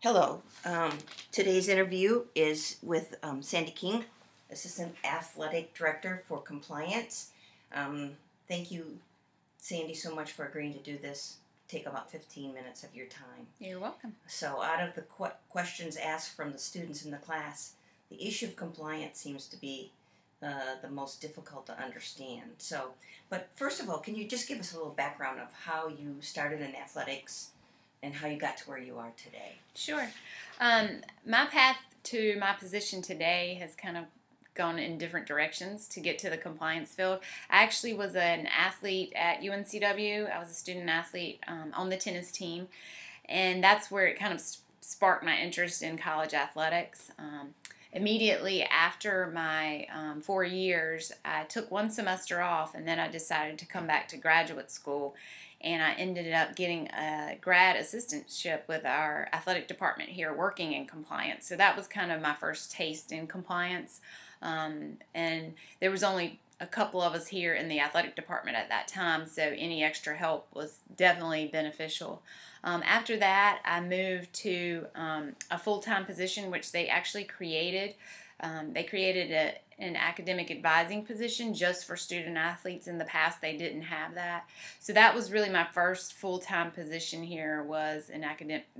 Hello. Today's interview is with Sandy King, Assistant Athletic Director for Compliance. Thank you, Sandy, so much for agreeing to do this. Take about 15 minutes of your time. You're welcome. So out of the questions asked from the students in the class, the issue of compliance seems to be the most difficult to understand. But first of all, can you just give us a little background of how you started in athletics and how you got to where you are today? Sure. My path to my position today has kind of gone in different directions to get to the compliance field. I actually was an athlete at UNCW. I was a student athlete on the tennis team, and that's where it kind of sparked my interest in college athletics. Immediately after my 4 years, I took one semester off, and then I decided to come back to graduate school, and I ended up getting a grad assistantship with our athletic department here working in compliance. So that was kind of my first taste in compliance, and there was only a couple of us here in the athletic department at that time, so any extra help was definitely beneficial. After that, I moved to a full-time position, which they actually created. They created an academic advising position just for student athletes. In the past, they didn't have that. So that was really my first full-time position here, was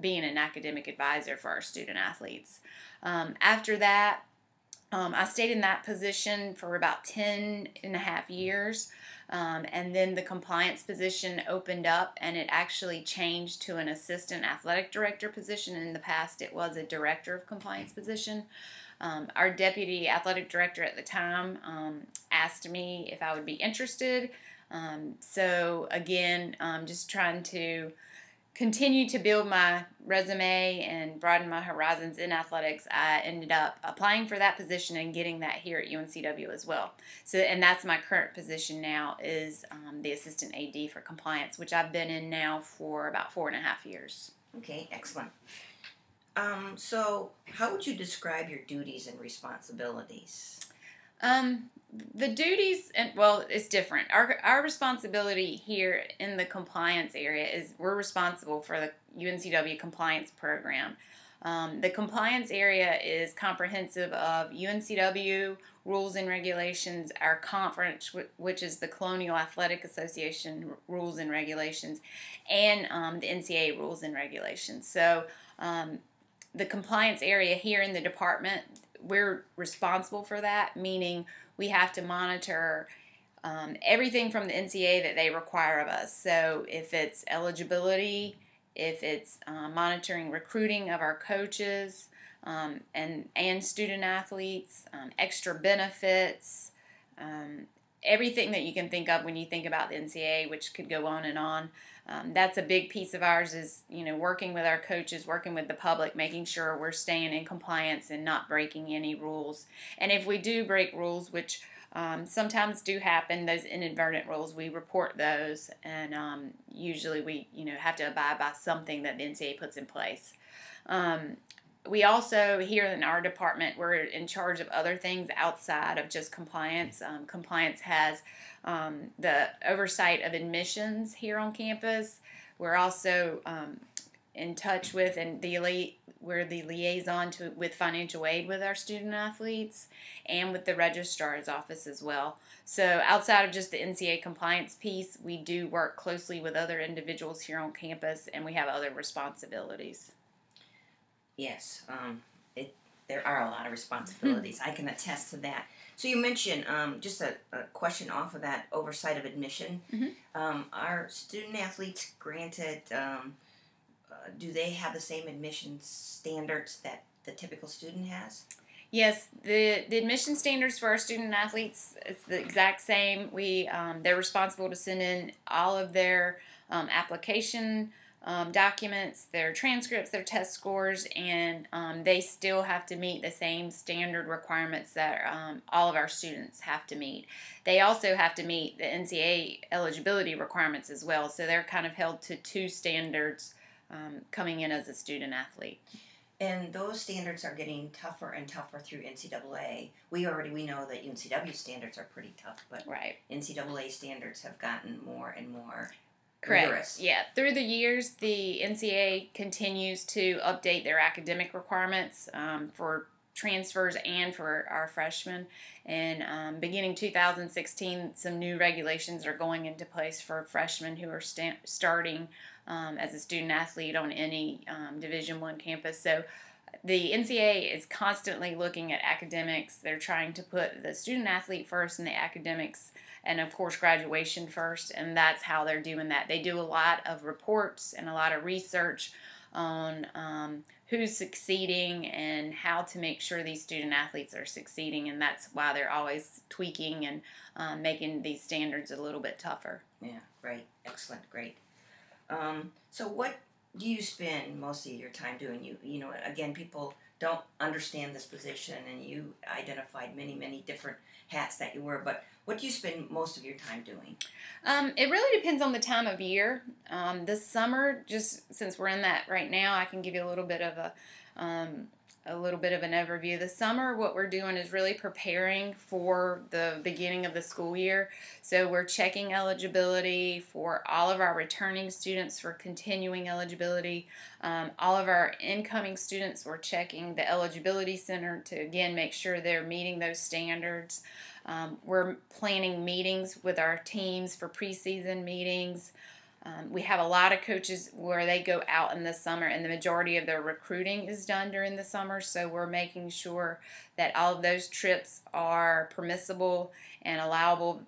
being an academic advisor for our student athletes. After that, I stayed in that position for about 10 and a half years. And then the compliance position opened up, and it actually changed to an assistant athletic director position. In the past, it was a director of compliance position. Our deputy athletic director at the time asked me if I would be interested. So again, just trying to continue to build my resume and broaden my horizons in athletics, I ended up applying for that position and getting that here at UNCW as well. So, and that's my current position now, is the assistant AD for compliance, which I've been in now for about 4.5 years. Okay, excellent. So how would you describe your duties and responsibilities? The duties, it's different. Our responsibility here in the compliance area is we're responsible for the UNCW compliance program. The compliance area is comprehensive of UNCW rules and regulations, our conference, which is the Colonial Athletic Association rules and regulations, and the NCAA rules and regulations. So the compliance area here in the department, we're responsible for that, meaning we have to monitor everything from the NCAA that they require of us. So if it's eligibility, if it's monitoring recruiting of our coaches and student athletes, extra benefits, everything that you can think of when you think about the NCAA, which could go on and on. That's a big piece of ours, is working with our coaches, working with the public, making sure we're staying in compliance and not breaking any rules. And if we do break rules, which sometimes do happen, those inadvertent rules, we report those, and usually we have to abide by something that the NCAA puts in place. We also, here in our department, we're in charge of other things outside of just compliance. Compliance has the oversight of admissions here on campus. We're also in touch with, and we're the liaison with financial aid with our student athletes, and with the registrar's office as well. So outside of just the NCAA compliance piece, we do work closely with other individuals here on campus, and we have other responsibilities. Yes, there are a lot of responsibilities. I can attest to that. So you mentioned, just a question off of that, oversight of admission. Mm-hmm. Are student athletes granted, do they have the same admission standards that the typical student has? Yes, the admission standards for our student athletes, it's the exact same. They're responsible to send in all of their application documents, their transcripts, their test scores, and they still have to meet the same standard requirements that all of our students have to meet. They also have to meet the NCAA eligibility requirements as well, so they're kind of held to two standards coming in as a student athlete. And those standards are getting tougher and tougher through NCAA. We know that UNCW standards are pretty tough, but right. NCAA standards have gotten more and more Correct. rigorous. Yeah. Through the years, the NCAA continues to update their academic requirements for transfers and for our freshmen. And beginning 2016, some new regulations are going into place for freshmen who are starting as a student athlete on any Division I campus. So the NCAA is constantly looking at academics. They're trying to put the student athlete first and the academics, and of course graduation first, and that's how they're doing that. They do a lot of reports and a lot of research on who's succeeding and how to make sure these student athletes are succeeding, and that's why they're always tweaking and making these standards a little bit tougher. Yeah, right. Excellent. Great. So what do you spend most of your time doing? You know, again, people don't understand this position, and you identified many different hats that you wear, but what do you spend most of your time doing? It really depends on the time of year. This summer, just since we're in that right now, I can give you a little bit of an overview. This summer, what we're doing is really preparing for the beginning of the school year. So we're checking eligibility for all of our returning students for continuing eligibility. All of our incoming students, we're checking the eligibility center to again make sure they're meeting those standards. We're planning meetings with our teams for preseason meetings. We have a lot of coaches where they go out in the summer, and the majority of their recruiting is done during the summer. So we're making sure that all of those trips are permissible and allowable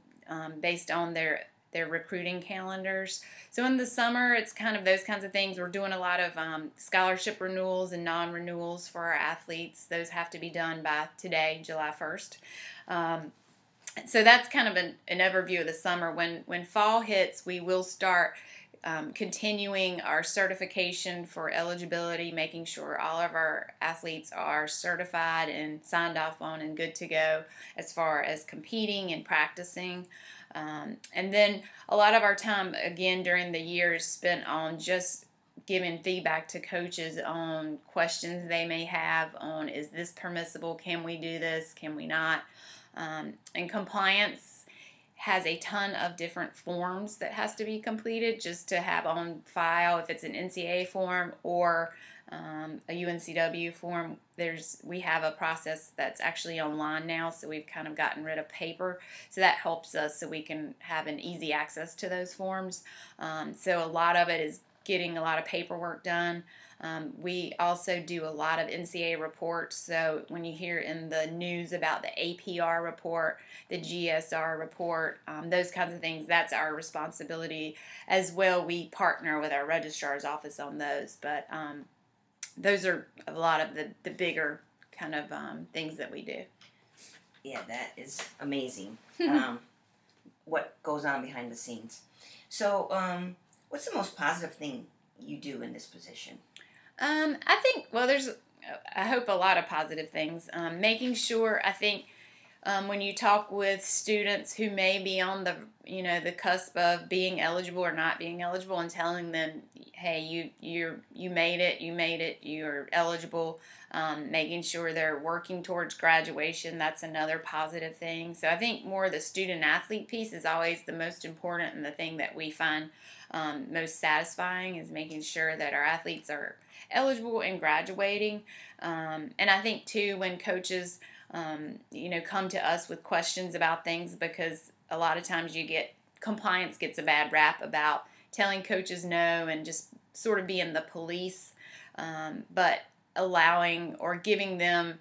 based on their recruiting calendars. So in the summer, it's kind of those kinds of things. We're doing a lot of scholarship renewals and non-renewals for our athletes. Those have to be done by today, July 1st. So that's kind of an overview of the summer. When fall hits, we will start continuing our certification for eligibility, making sure all of our athletes are certified and signed off on and good to go as far as competing and practicing. And then a lot of our time, again, during the year is spent on just giving feedback to coaches on questions they may have on, is this permissible? Can we do this? Can we not? And compliance has a ton of different forms that has to be completed just to have on file. If it's an NCAA form or a UNCW form, we have a process that's actually online now, so we've kind of gotten rid of paper. So that helps us so we can have an easy access to those forms. So a lot of it is getting a lot of paperwork done. We also do a lot of NCAA reports, so when you hear in the news about the APR report, the GSR report, those kinds of things, that's our responsibility as well. We partner with our registrar's office on those, but those are a lot of the bigger kind of things that we do. Yeah, that is amazing. What goes on behind the scenes. So, what's the most positive thing you do in this position? I think, well, I hope a lot of positive things. Making sure, I think, when you talk with students who may be on the cusp of being eligible or not being eligible, and telling them, hey, you made it, you're eligible, making sure they're working towards graduation, that's another positive thing. So I think more the student athlete piece is always the most important, and the thing that we find most satisfying is making sure that our athletes are eligible and graduating. And I think too, when coaches come to us with questions about things, because a lot of times compliance gets a bad rap about telling coaches no and just sort of being the police, but allowing or giving them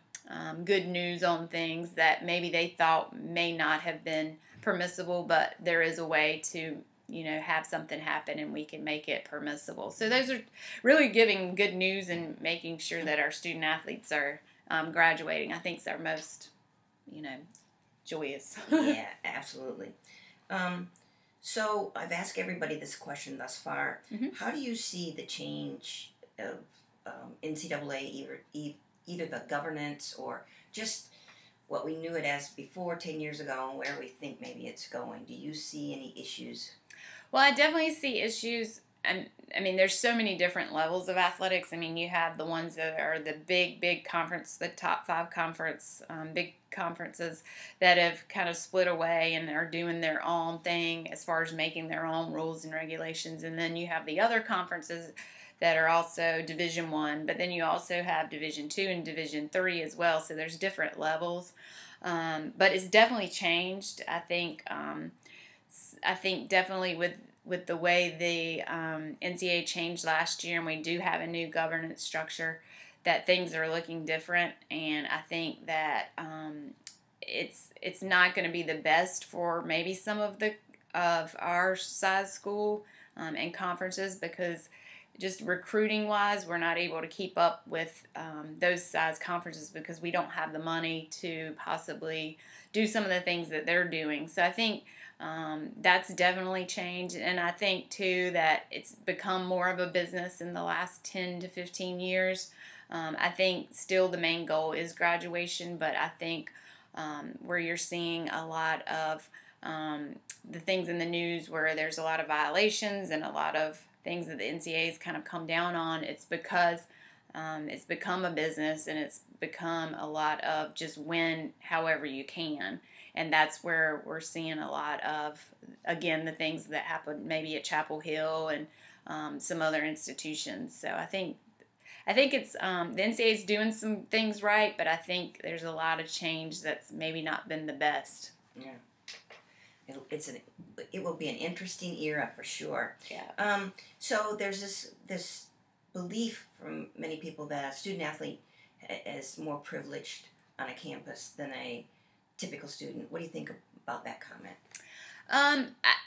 good news on things that maybe they thought may not have been permissible, but there is a way to have something happen and we can make it permissible. So those are really giving good news and making sure that our student athletes are graduating, I think, is our most, joyous. Yeah, absolutely. So I've asked everybody this question thus far. Mm-hmm. How do you see the change of NCAA, either the governance or just what we knew it as before 10 years ago and where we think maybe it's going? Do you see any issues? Well, I definitely see issues. I mean, there's so many different levels of athletics. I mean, you have the ones that are the big conference, the top 5 conference, big conferences that have kind of split away and are doing their own thing as far as making their own rules and regulations. And then you have the other conferences that are also Division I, but then you also have Division II and Division III as well. So there's different levels. But it's definitely changed. I think definitely with the way the NCAA changed last year, and we do have a new governance structure, that things are looking different. And I think that it's not going to be the best for maybe some of our size school and conferences, because just recruiting wise, we're not able to keep up with those size conferences because we don't have the money to possibly do some of the things that they're doing. So I think that's definitely changed. And I think too that it's become more of a business in the last 10 to 15 years. I think still the main goal is graduation, but I think where you're seeing a lot of the things in the news where there's a lot of violations and a lot of things that the NCAA has kind of come down on, it's because it's become a business, and it's become a lot of just win however you can. And that's where we're seeing a lot of, again, the things that happened maybe at Chapel Hill and some other institutions. So I think it's the NCAA is doing some things right, but I think there's a lot of change that's maybe not been the best. Yeah. It will be an interesting era for sure. Yeah. So there's this belief from many people that a student athlete is more privileged on a campus than a typical student. What do you think about that comment?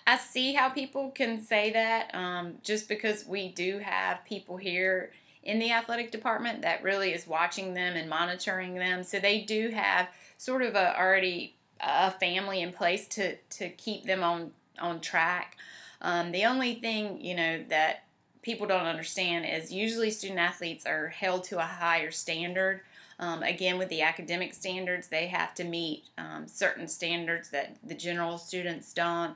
I see how people can say that, just because we do have people here in the athletic department that really is watching them and monitoring them. So they do have sort of already a family in place to keep them on track. The only thing, that people don't understand is usually student athletes are held to a higher standard. Again, with the academic standards, they have to meet certain standards that the general students don't.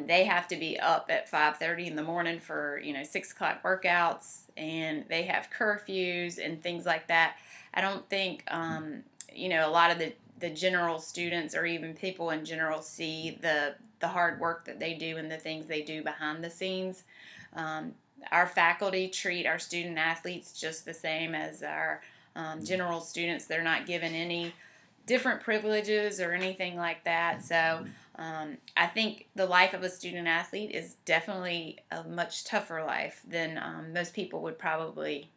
They have to be up at 5:30 in the morning for 6 o'clock workouts, and they have curfews and things like that. I don't think a lot of the general students or even people in general see the hard work that they do and the things they do behind the scenes. Our faculty treat our student athletes just the same as our general students. They're not given any different privileges or anything like that. So I think the life of a student athlete is definitely a much tougher life than most people would probably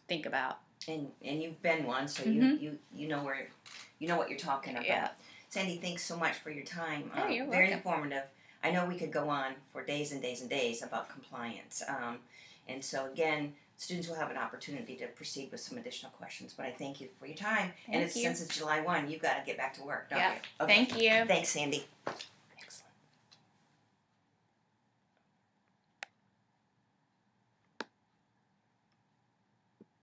think about. And you've been one, so Mm-hmm. you know what you're talking about. Yeah. Sandy, thanks so much for your time. Oh, you're very welcome. informative. I know we could go on for days and days and days about compliance. And so again, students will have an opportunity to proceed with some additional questions. But I thank you for your time. Thank you. Since it's July 1, you've got to get back to work, don't Yeah. you? Okay. Thank you. Thanks, Sandy.